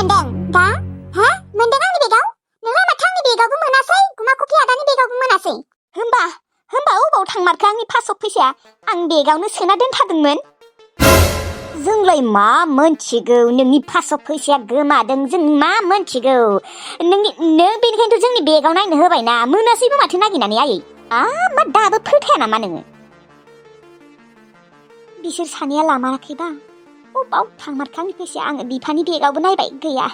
मोनदों दा हा मोनदों आंनि बेगाव नोंलाय माथो आंनि बेगावबो मोनासै गुमा कफि आदानि बेगावबो मोनासै होमबा अबाव थांमारखो आंनि पासबुक फैसाया आं बेगावनो सोना दोनखादोंमोन जोंलाय मा मोनथिगौ नोंनि पासबुक फैसाया गोमादों जों मा मोनथिगौ नों बेनिखायनोथ' जोंनि बेगाव नायनो होबायना मोनासैबो माथो नागिरनानै आयै मा दाबो फोथाया नामा नोङो बिसोर सानैया लामाराखैबा अबाव थांमारखो आंनि फैसाया आङो बिफानि बेगावबो नायबाय गैया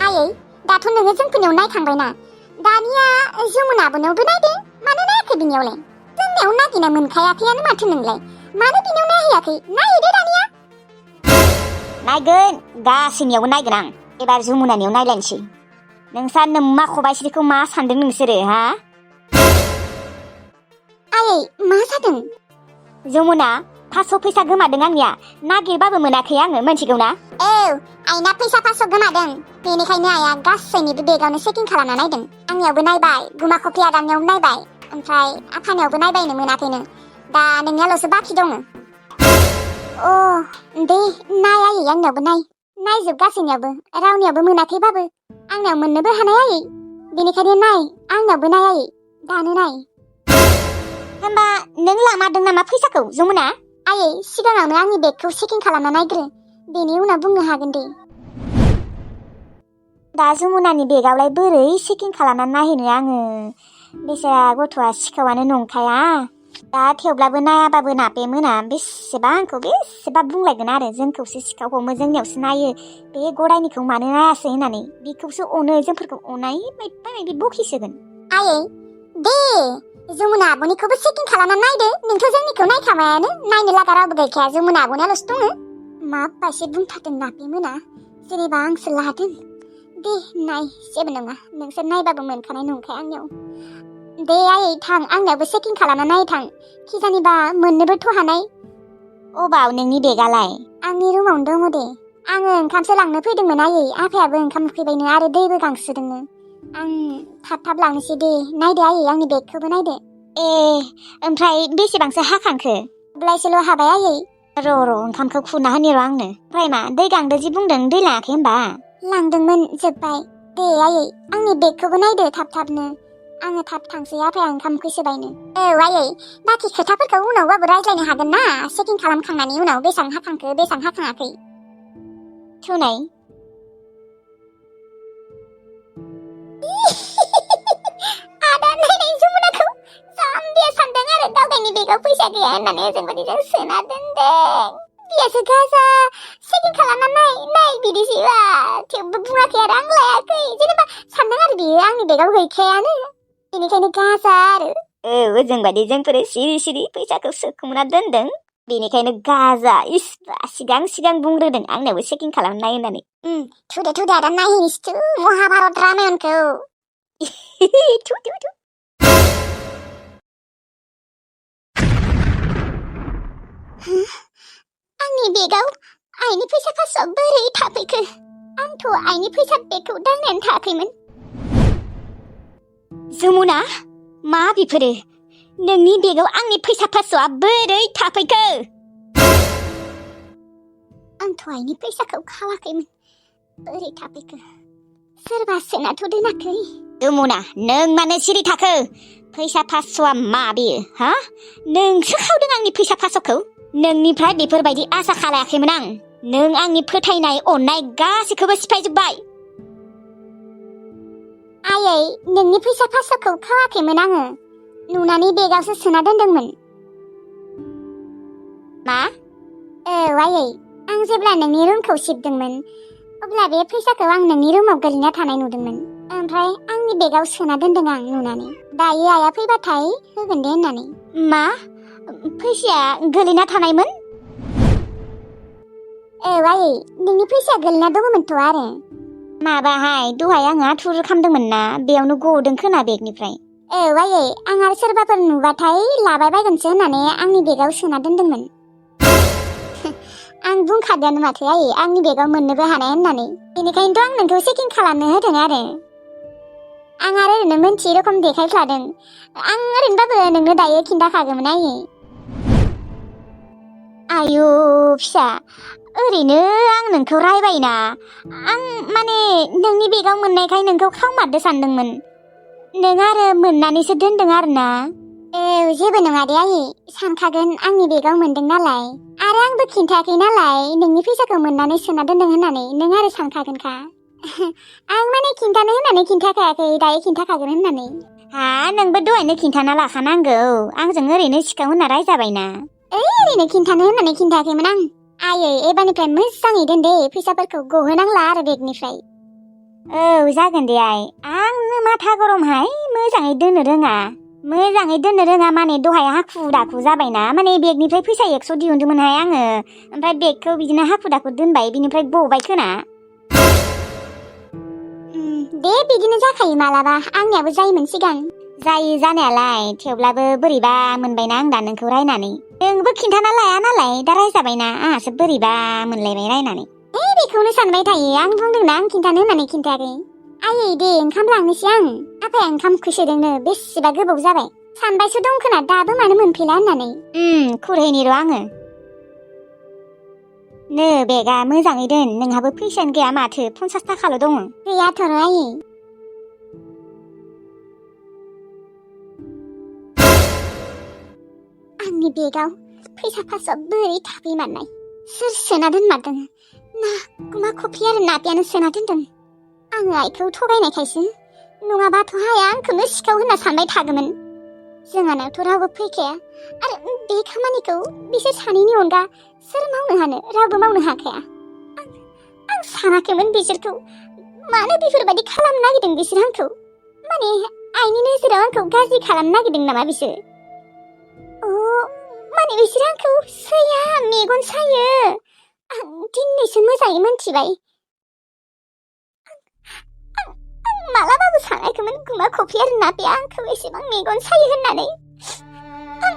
आयै दाथ' नोङो जोंफोरनियाव नायखांबायना दानिया जमुनाबोनावबो नायदो मानो नायाखै बिनियावलाय जोंनियाव नागिरना मोनखायाखैयानो माथो नोंलाय मानो बिनियाव नायहैयाखै नायहैदो दानिया नायगोन गासैनियावबो नायगोन आं एबार जमुनानियाव नायलायनोसै नोंसा नोम्मा खबाइस्रिखौ मा सानदों नोंसोरो हा आयै मा जादों जमुना पासबुक फैसा गोमादों आंनिया नागिरबाबो मोनाखै आङो मोनथिगौ ना औ आइना फैसा पासबुक गोमादों बेनिखायनो आइया गासैनिबो बेगावनो चेकिं खालामना नायदों आंनियावबो नायबाय गुमा कफि आदानियावबो नायबाय ओमफ्राय आफानियावबो नायबायनो मोनाखैनो दा नोंनियाल'सो बाखि दङ अ दे नाय आयै आंनियावबो नायजोब गासैनियावबो रावनियावबो मोनाखैबाबो आंनियाव मोननोबो हानाय आयै बेनिखायनो नाय आंनियावबो नाय आयै दानो नाय होमबा नों लामारदों नामा फैसाखौ जमुना आयै सिगाङावनो आंनि बेगखौ चेकिं खालामना नायग्रो बेनि उनाव बुंनो हागोन दे दा जमुनानि बेगावलाय बोरै चेकिं खालामनानै नायहैनो आङो बेसारा गथ'आ सिखावानो नंखाया दा थेवब्लाबो नायाबाबो ना बे मोना बेसेबा आंखौ बेसेबा बुंलायगोन आरो जोंखौसो सिखाव हमो जोंनियावसो नायो बे गरायनिखौ मानो नायासै होननानै बेखौसो अनो जोंफोरखौ अनाय मायबा बखिसोगोन आयै दे जमुना आब'निखौबो चेकिं खालामना नायदो नोंथ' जोंनिखौ नायखाबायानो नायनो लागा रावबो गैखाया जमुना आब'नियाल'सो दङ मा बायसे बुंथारदों ना बे मोना जेनेबा आंसो लादों दे नाय जेबो नङा नोंसोर नायबाबो मोनखानाय नंखाया आंनियाव दे आयै थां आंनियावबो चेकिं खालामना नाय थां खिजानिबा मोननोबोथ' हानाय अबाव नोंनि बेगालाय आंनि रुमावनो दङ दे आङो ओंखामसो लांनो फैदोंमोन आयै आफायाबो ओंखाम उखैबायनो आरो दैबो गांसोदोंनो आं थाब लांनोसै दे नायदो आयै आंनि बेगखौबो नायदो ओमफ्राय बेसेबांसो हाखांखो ब्लाइसेल' हाबाय आयै र' ओंखामखौ खुरना होनि र' आंनो ओमफ्राय मा दै गांदो जि बुंदों दै लाङाखै होमबा लांदोंमोन जोब्बाय दे आयै आंनि बेगखौबो नायदो थाबनो आङो थाब थांसै आफाया ओंखाम उखैसोबायनो औ आयै बाखि खोथाफोरखौ उनावबाबो रायज्लायनो हागोन ना चेकिं खालामखांनायनि उनाव बेसेबां हाखांखो बेसेबां हाखाङाखै थुनाय आदा नायनाय जमुनाखौ जाम्बिया सानदों आरो गावगायनि बेगाव फैसा गैया होननानै जों सोना दोनदों बियासो गाजा चेकिं खालामना नाय बिदिसैबा थेवबो बुङाखै आरो आं लायाखै जेनेबा सानदों आरो बियो आंनि बेगाव गैखायानो बेनिखायनो गाजा आरो ओजों बायदि जोंफोरो सिरि फैसाखौ सोखुमना दोनदों बेनिखायनो गाजा इसिबा सिगां बुंग्रोदों आंनावबो चेकिं खालामनाय होननानै थुदो आदा नायहैनोसै महाभारत रामायणखौ थु आंनि बेगाव आइनि फैसा पासआव बोरै थाफैखो आंथ' आइनि फैसा बेगखौ दांनायानो थायाखैमोन जमुना मा बिफोरो नोंनि बेगाव आंनि फैसा पासआ बोरै थाफैखो आंथ' आइनि फैसाखौ खावाखैमोन बोरै थाफैखो सोरबा सोनाथ' दोनाखै जमुना नों मानो सिरि थाखो फैसा पासआ मा बेयो हा नोंसो खावदों आंनि फैसा पासखौ नोंनिफ्राय बेफोरबायदि आसा खालायाखैमोन आं नों आंनि फोथायनाय अननाय गासैखौबो सिफायजोब्बाय आयै नोंनि फैसा पासखौ खावाखैमोन आङो नुनानै बेगावसो सोना दोनदोंमोन मा औ आयै आं जेब्ला नोंनि रुमखौ सिबदोंमोन अब्ला बे फैसाखौ आं नोंनि रुमाव गोलैना थानाय नुदोंमोन ओमफ्राय आंनि बेगाव सोना दोनदों आं नुनानै दायो आइया फैबाथाय होगोन दे होननानै मा फैसाया गोलैना थानायमोन औ आयै नोंनि फैसाया गोलैना दङमोनथ' आरो माबाहाय दहाय आङो आथुर खालामदोंमोन ना बेयावनो गदों खोना बेगनिफ्राय औ आयै आं आरो सोरबाफोर नुबाथाय लाबाय बायगोनसो होननानै आंनि बेगाव सोना दोनदोंमोन आं बुंखादोंनो माथो आयै आंनि बेगाव मोननोबो हानाय होननानै बेनिखायनोथ' आं नोंखौ चेकिं खालामनो होदों आरो आं आरो ओरैनो मोनथियै रखम देखायफ्लादों आं ओरैनोबाबो नोंनो दायो खिन्थाखागौमोन आयै आयु फिसा ओरैनो आं नोंखौ रायबायना आं माने नोंनि बेगाव मोननायखाय नोंखौ खावमारदो सानदोंमोन नों आरो मोननानैसो दोनदों आरोना जेबो नङा दे आयै सानखागोन आंनि बेगाव मोनदों नालाय आरो आंबो खिन्थायाखै नालाय नोंनि फैसाखौ मोननानै सोना दोनदों होननानै नों आरो सानखागोनखा आं माने खिन्थानो होननानै खिन्थाखायाखै दायो खिन्थाखागोन होननानै नोंबो दहायनो खिन्थाना लाखानांगौ आंजों ओरैनो सिखाव होनना रायजाबायना ओरैनो खिन्थानो होननानै खिन्थायाखैमोन आं आयै एबारनिफ्राय मोजाङै दोन दे फैसाफोरखौ गहोनांला आरो बेगनिफ्राय जागोन दे आंनो माथा गरमहाय मोजाङै दोननो रोङा माने दहाय हाखु दाखु जाबायना माने बेगनिफ्राय फैसा 100 दिहुनदोंमोनहाय आङो ओमफ्राय बेगखौ बिदिनो हाखु दाखु दोनबाय बिनिफ्राय गबाय खोना दे बिदिनो जाखायो मालाबा आंनियाबो जायोमोन सिगां जायो जानायालाय थेवब्लाबो बोरैबा मोनबायना आं दा नोंखौ रायनानै नोंबो खिन्थाना लाया नालाय दा रायजाबायना आंहासो बोरैबा मोनलायबाय रायनानै बेखौनो सानबाय थायो आं बुंदोंना आं खिन्थानो होननानै खिन्थायाखै आयै दे ओंखाम लांनोसै आं आफाया ओंखामखौ सोदोंनो बेसेबा गोबाव जाबाय सानबायसो दं खोना दाबो मानो मोनफैला होननानै खुरहैनि र' आङो नो बेगा मोजाङै दोन नोंहाबो फैसायानो गैया माथो 50 थाखाल' दङ गैयाथ' र' आयै आंनि बेगाव फैसा फासआ बोरै थाफैमारनाय सोर सोना दोनमारदों ना गुमा खफ्रि आरो नापियानो सोना दोनदों आङो आइखौ थगायनायखायसो नङाबाथ' हाया आंखौनो सिखाव होनना सानबाय थागौमोन जोंहानावथ' रावबो फैखाया आरो बे खामानिखौ बिसोर सानैनि अनगा सोर मावनो हानो रावबो मावनो हाखाया आं सानाखैमोन बिसोरखौ मानो बेफोरबायदि खालामनो नागिरदों बिसोर आंखौ माने आइनि नोजोराव आंखौ गाज्रि खालामनो नागिरदों नामा बिसोर माने बिसोर आंखौ सैया मेगन सायो आं दिनैसो मोजाङै मोनथिबाय आं मालाबाबो सानाखैमोन गुमा खफ्रि आरो नापिया आंखौ एसेबां मेगन सायो होननानै आं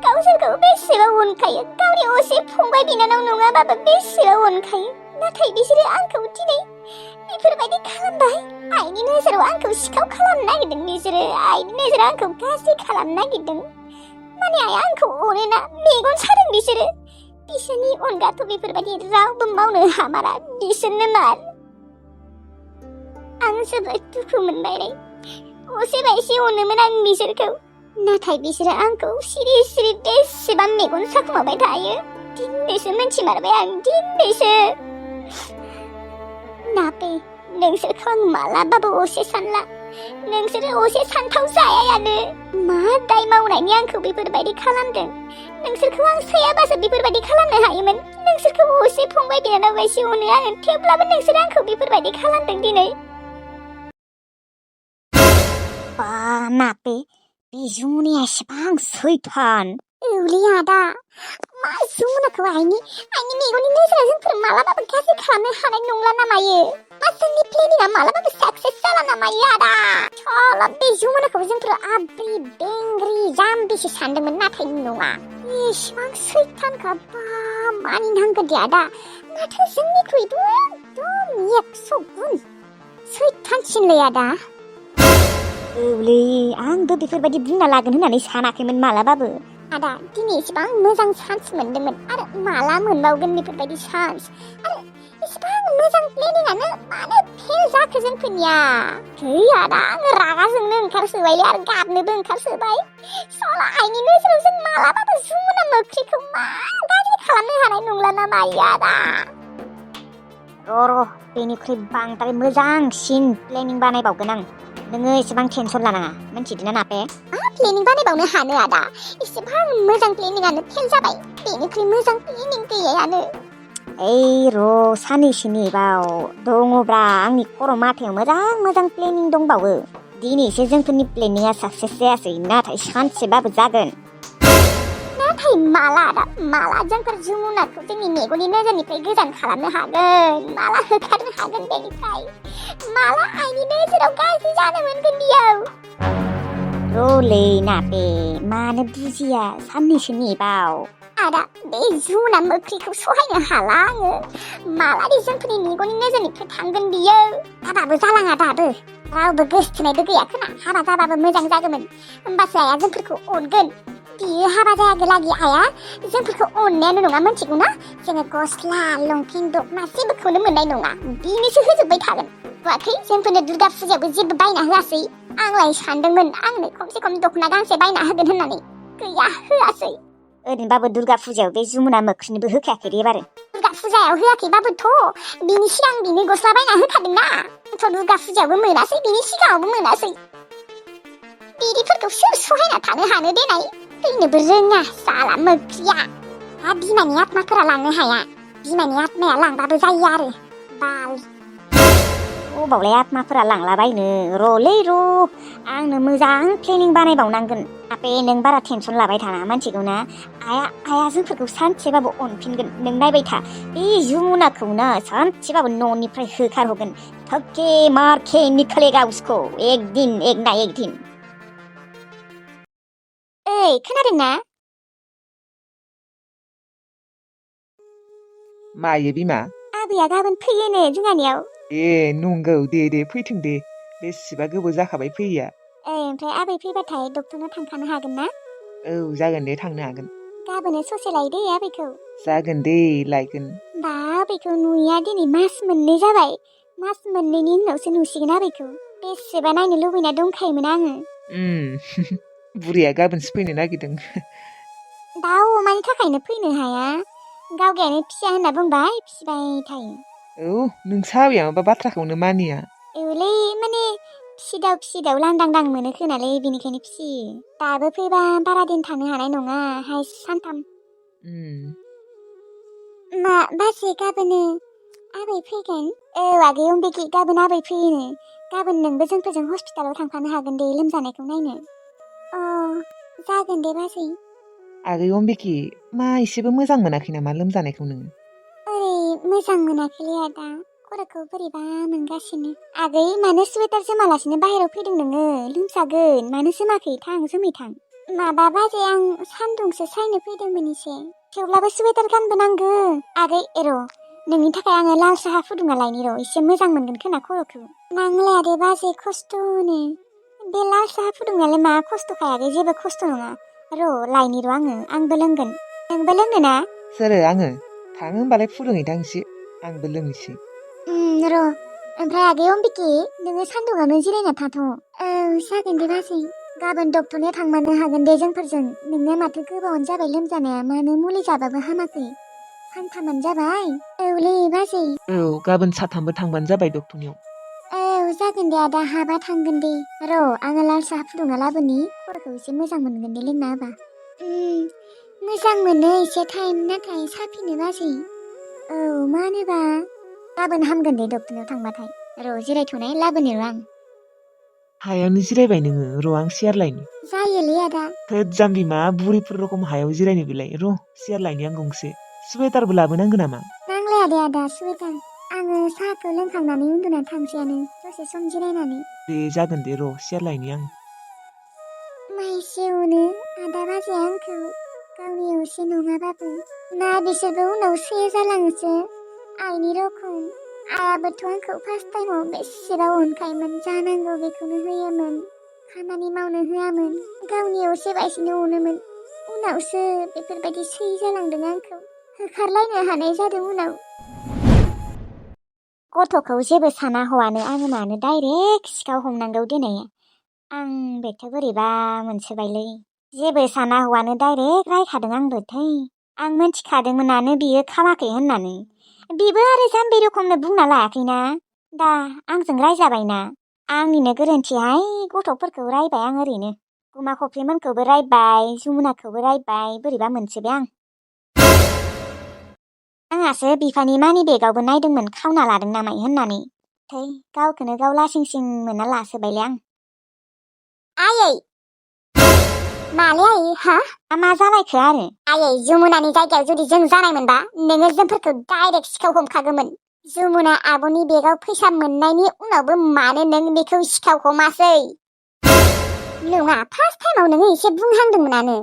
गावसोरखौ बेसेबा अनखायो गावनि असे फंबाय बिनानाव नङाबाबो बेसेबा अनखायो नाथाय बिसोरो आंखौ दिनै बेफोरबायदि खालामबाय आइनि नोजोराव आंखौ सिखाव खालामनो नागिरदों बिसोरो आइनि नोजोराव आंखौ गाज्रि खालामनो नागिरदों माने आइया आंखौ अनोना मेगन सादों बिसोरनि अनगाथ' बेफोरबायदि रावबो मावनो हामारा बिसोरनो मार आं जोबोद दुखु मोनबाय असे बायसे अनोमोन आं बिसोरखौ नाथाय बिसोरो आंखौ सिरि सिरि बेसेबां मेगन साखुमाबाय थायो दिनैसो मोनथिमारबाय आं दिनैसो नापे नोंसोरखौ आं मालाबाबो असे सानला नोंसोरो असे सानथाव जायायानो मा दाय मावनायनि आंखौ बेफोरबायदि खालामदों नोंसोरखौ आं सायाबासो बेफोरबायदि खालामनो हायोमोन नोंसोरखौ असे फंबाय बिनानाव बायसे अनो आङो थेवब्लाबो नोंसोर आंखौ बेफोरबायदि खालामदों दिनै बा नापे बे जुमुनिया एसेबां सैथान औलै आदा मा जुमुनाखौ आइनि मेगननि नोजोराव जोंफोर मालाबाबो गाज्रि खालामनो हानाय नंला नामायो मा जोंनि प्लेनिंआ मालाबाबो साक्सेस जाला नामायो आदा सला बे जुमुनाखौ जोंफोर आब्रि बेंग्रि जाम्बिसो सानदोंमोन नाथाय नङा एसेबां सैथानखा बा मानिनांगोन दे आदा माथो जोंनिख्रुइबो एकदम 100 गुन सैथानसिनलै आदा औलै आंबो बेफोरबायदि बुंना लागोन होननानै सानाखैमोन मालाबाबो आदा दिनै एसेबां मोजां चान्स मोनदोंमोन आरो माला मोनबावगोन बेफोरबायदि चान्स आरो एसेबां मोजां प्लेनिंआनो मानो फेल जाखो जोंफोरनिया है आदा आङो रागा जोंनो ओंखारसोबाय आरो गाबनोबो ओंखारसोबाय सला आइनि नोजोराव जों मालाबाबो जुमुना मोख्रिखौ मा गाज्रि खालामनो हानाय नंला नामा आदा र' बेनिख्रुइ बांद्राय मोजांसिन प्लेनिं बानायबावगोन आं नोङो एसेबां टेनसन लानाङा मिन्थिदोंना नापे मा प्लेनिं बानायबावनो हानो आदा एसेबां मोजां प्लेनिंआनो फेल जाबाय बेनिख्रुइ मोजां प्लेनिं गैयायानो र' सानैसोनि बाव दङब्रा आंनि खर' माथायाव मोजां प्लेनिं दंबावो दिनैसो जोंफोरनि प्लेनिंआ साक्सेस जायासै नाथाय सानसेबाबो जागोन नाथाय माला जोंफोर जुमुनाखौ जोंनि मेगननि नोजोरनिफ्राय गोजान खालामनो हागोन माला होखारनो हागोन बेनिफ्राय माला आइनि नोजोराव गाज्रि जानो मोनगोन बियाव र'लै नापे मानो बुजिया साननैसो नेबाव आदा बे जुमुना मोख्रिखौ सहायनो हाला आङो मालादि जोंफोरनि मेगननि नोजोरनिफ्राय थांगोन बियो हाबाबो जालाङा दाबो रावबो गोसथोनायबो गैया खोना हाबा जाबाबो मोजां जागौमोन होमबासो आइया जोंफोरखौ अनगोन बियो हाबा जायागोलागि आइया जोंफोरखौ अननायानो नङा मिथिगौ ना जोङो गस्ला लंपेन दख'ना जेबोखौनो मोननाय नङा बिनोसो होजोबबाय थागोन नुवाखै जोंफोरनो दुर्गा फुजायावबो जेबो बायना होआसै आंलाय सानदोंमोन आंनो खमसे खम दख'ना गांसे बायना होगोन होननानै गैया होआसै ओरैनोबाबो दुर्गा फुजायाव बे जुमुना मोख्रिनोबो होखायाखै दे एबारो दुर्गा फुजायाव होआखैबाबोथ' बिनि सिगां बिनो गस्ला बायना होखादोंना आंथ' दुर्गा फुजायावबो मोनासै बिनि सिगाङावबो मोनासै बिदिफोरखौ सोर सहायना थानो हानो देनाय फैनोबो रोङा साला मोख्रिया बिमानि आत्माफोरा लांनो हाया बिमानि आत्माया लांबाबो जायो आरो बाल अबावलाय आत्माफोरा लांलाबायनो रलै र' आंनो मोजां प्लेनिं बानायबावनांगोन आपे नों बारा टेनसन लाबाय थाना मिथिगौ ना आइया जोंफोरखौ सानसेबाबो अनफिनगोन नों नायबाय था बे जुमुनाखौनो सानसेबाबो न'निफ्राय होखारहरगोन थके मारके निकलेगा उसको एक ना एक दिन ओइ खोनादोंना मायो बिमा आबैया गाबोन फैयोनो जोंहानियाव नंगौ दे फैथों दे बेसेबा गोबाव जाखाबाय फैया ओमफ्राय आबै फैबाथाय डक्टरनाव थांफानो हागोन ना औ जागोन दे थांनो हागोन गाबोनो ससे लाय दे आबैखौ जागोन दे लायगोन बा आबैखौ नुयिया दिनै मास मोननै जाबाय मास मोननैनि उनावसो नुसिगोन आबैखौ बेसेबा नायनो लुबैना दंखायोमोन आङो बुरिया गाबोनसो फैनो नागिरदों दाउ अमानि थाखायनो फैनो हाया गावगायानो फिसिया होनना बुंबाय फिसिबाय थायो औ नोंसा आबैया माबा बाथ्राखौनो मानिया औलै माने फिसिदाव लांदां मोनो खोनालै बेनिखायनो फिसियो दाबो फैबा बारा दिन थानो हानाय नङा हायस सानथाम मा बाजै गाबोनो आबै फैगोन औ आगै अम्बिके गाबोन आबै फैयोनो गाबोन नोंबो जोंफोरजों हस्पिटालाव थांफानो हागोन दे लोमजानायखौ नायनो जागोन दे बाजै आगै अम्बिके मा एसेबो मोजां मोनाखै नामा लोमजानायखौ नोङो ओरै मोजां मोनाखैलै आदा खर'खौ बोरैबा मोनगासिनो आगै मानो सुवेटार जोमालासिनो बाहेरायाव फैदों नोङो लोमजागोन मानो जोमाखै थां जोमै थां माबा बाजै आं सान्दुंसो सायनो फैदोंमोन एसे थेवब्लाबो सुवेटार गानबोनांगौ आगै नोंनि थाखाय आङो लाल साहा फुदुंना लायनि एसे मोजां मोनगोन खोना खर'खौ नांलाया दे बाजै खस्थ'नो बे लाल साहा फुदुंनायालाय मा खस्थ'खाय आगै जेबो खस्थ' नङा लायनि आंबो लोंगोन नोंबो लोंनो ना सोरो आङो थां होनबालाय फुदुंहैदां एसे आंबो लोंनोसै ओमफ्राय आगै अम्बिके नोङो सान्दुङावनो जिरायना थाथ' जागोन दे बाजै गाबोन डक्टरनियाव थांमारनो हागोन दे जोंफोरजों नोंनिया माथो गोबावानो जाबाय लोमजानाया मानो मुलि जाबाबो हामाखै सानथामानो जाबाय औलै बाजै गाबोन साथामबो थांबानो जाबाय डक्टरनियाव जागोन दे आदा हाबा थांगोन दे आङो लाल साहा फुदुंना लाबोनि खर'खौ एसे मोजां मोनगोन दे लोंना होबा मोजां मोनो एसे टाइम नाथाय साफिनो बाजै मा होनोबा गाबोन हामगोन दे डक्टरनियाव थांबाथाय जिरायथ'नाय लाबोनो आं हायावनो जिरायबाय नोङो आं सियार लायनि जायोलै आदा होद जाम्बि मा बुरिफोर रखम हायाव जिरायनो बेलाय सियार लायनि आं गंसे सुवेटारबो लाबोनांगौ नामा नांलाया दे आदा सुवेटार आङो साहाखौ लोंखांनानै उन्दुना थांसैयानो दसे सम जिरायनानै दे जागोन दे सियार लायनि आं माइसेवनो आदा बाजैया आंखौ गावनि असे नङाबाबो ना बिसोरबो उनावसो जालाङोसो आइनि रखम आइयाबोथ' आंखौ फार्स्ट टाइमाव बेसेबा अनखायोमोन जानांगौ बेखौनो होयोमोन खामानि मावनो होआमोन गावनि असे बायसिनो अनोमोन उनावसो बेफोरबायदि सै जालांदों आंखौ होखारलायनो हानाय जादों उनाव गथ'खौ जेबो साना हौवानो आङो मानो डाइरेक्ट सिखाव हमनांगौ दिनै आं बेथ' बोरैबा मोनसोबायलै जेबो साना हौवानो डाइरेक्ट रायखादों आंबो आं मिन्थिखादोंमोनानो बियो खामाखै होननानै बिबो आरो जाम्बि रखमनो बुंना लायाखैना दा आंजों रायजाबायना आंनिनो गोरोन्थिहाय गथ'फोरखौ रायबाय आं ओरैनो गुमा खफ्रिमोनखौबो रायबाय जुमुनाखौबो रायबाय बोरैबा मोनसोबाय आंहासो बिफानि मानि बेगावबो नायदोंमोन खावना लादों नामाय होननानै गावखौनो गाव लासिंसिं मोनना लासोबायलै आं आयै मालै आयै मा जालायखो आरो आयै जुमुनानि जायगायाव जुदि जों जानायमोनबा नोङो जोंफोरखौ डाइरेक्ट सिखाव हमखागौमोन जुमुना आब'नि बेगाव फैसा मोननायनि उनावबो मानो नों बेखौ सिखाव हमासै नङा फार्स्ट टाइमाव नोङो एसे बुंहांदोंमोनानो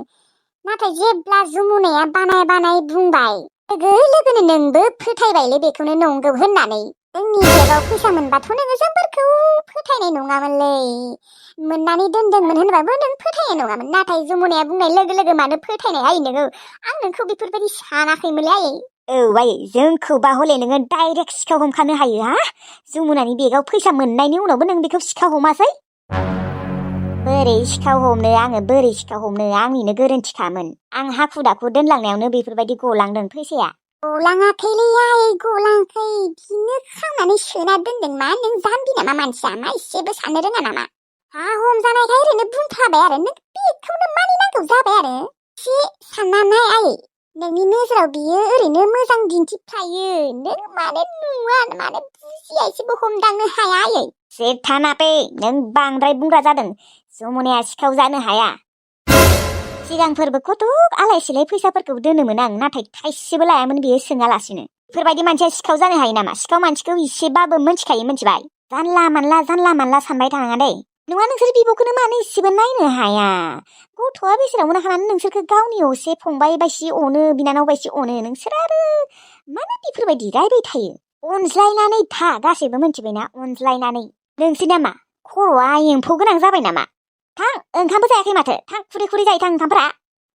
नाथाय जेब्ला जुमुनाया बानाय बुंबाय लोगोनो नोंबो फोथायबायलै बेखौनो नंगौ होननानै जोंनि बेगाव फैसा मोनबाथ' नोङो जोंफोरखौ फोथायनाय नङामोनलै मोननानै दोनदोंमोन होनबाबो नों फोथायनाय नङामोन नाथाय जमुनाया बुंनाय लोगो लोगो मानो फोथायनाय आयै नोङो आं नोंखौ बेफोरबायदि सानाखैमोनलै आयै औ आयै जोंखौबा हले नोङो डाइरेक्ट सिखाव हमखानो हायो हा जमुनानि बेगाव फैसा मोननायनि उनावबो नों बेखौ सिखाव हमासै बोरै सिखाव हमनो आङो बोरै सिखाव हमनो आंनिनो गोरोन्थिखामोन आं हाखु दाखु दोनलांनायावनो बेफोरबायदि गलांदों फैसाया गलाङाखैलै आयै गलाङाखै बिनो खांनानै सोना दोनदों मा नों जाम्बि नामा मानसिया मा एसेबो साननो रोङा नामा हा हमजानायखाय ओरैनो बुंफ्लाबाय आरो नों बेखौनो मानिनांगौ जाबाय आरो एसे सानना नाय आयै नोंनि नोजोराव बियो ओरैनो मोजां दिन्थिफ्लायो नों मानो नुवा मानो बुजिया एसेबो हमदांनो हाया आयै जेथानापे नों बांद्राय बुंग्रा जादों जमुनाया सिखाव जानो हाया सिगांफोरबो कत' आलाय सिलाय फैसाफोरखौ दोनोमोन आं नाथाय थाइसेबो लायामोन बियो सोङालासिनो बेफोरबायदि मानसिया सिखाव जानो हायो नामा सिखाव मानसिखौ इसेबाबो मोनथिखायो मोनथिबाय जानला मानला सानबाय थानाङा दै नङा नोंसोर बिब'खौनो मानो इसेबो नायनो हाया गथ'आ बेसेराव मोनाखानानै नोंसोरखौ गावनि असे फंबाय बायसि अनो बिनानाव बायसि अनो नोंसोर आरो मानो बेफोरबायदि रायबाय थायो अनज्लायनानै था गासैबो मोनथिबायना अनज्लायनानै नोंसोरना मा खर'आ एम्फौ गोनां जाबाय नामा थां ओंखामबो जायाखै माथो थां खुरै खुरै जायो थां ओंखामफोरा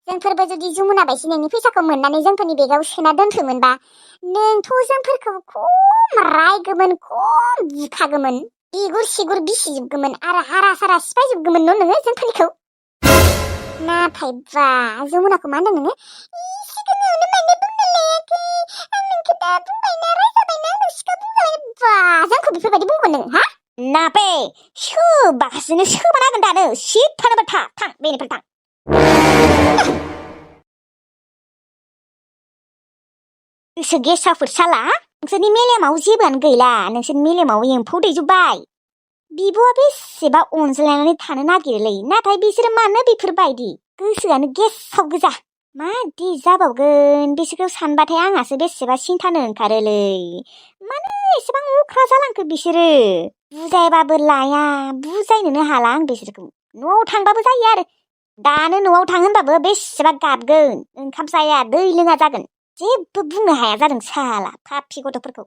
जोंफोरबो जुदि जमुना बायसि नोंनि फैसाखौ मोननानै जोंफोरनि बेगाव सोना दोनथोमोनबा नोंथ' जोंफोरखौ खम रायगौमोन खम बुखागौमोन बिगुर सिगुर बिसिजोबगौमोन आरो हारा सारा सिफायजोबगौमोन नोङो जोंफोरनिखौ नाथाय बा जमुनाखौ मा होनदों नोङो सिगाङावनो मानो बुंनो लायाखै आं नोंखौ दा बुंबायना रायजाबायना आंनाव सिखाव बुंजाबाय बा जोंखौ बेफोरबायदि बुंगोन नों हा नापे सोबागासिनो सोबानागोन दानो सिट थानोबा थां बेनिफ्राय थां गोसो गेसावफोर साला नोंसोरनि मेलेमाव जेबोआनो गैला नोंसोरनि मेलेमाव एम्फौ दैजोब्बाय बिब'आ बेसेबा अनज्लायनानै थानो नागिरोलै नाथाय बिसोरो मानो बेफोरबायदि गोसोआनो गेसाव गोजा मादि जाबावगोन बिसोरखौ सानबाथाय आंहासो बेसेबा सिन्थानो ओंखारोलै मानो एसेबां अख्रा जालांखो बिसोरो बुजायबाबो लाया बुजायनोनो हाला आं बिसोरखौ न'आव थांबाबो जायो आरो दानो न'आव थां होनबाबो बेसेबा गाबगोन ओंखाम जाया दै लोङा जागोन जेबो बुंनो हाया जादों साला पापि गथ'फोरखौ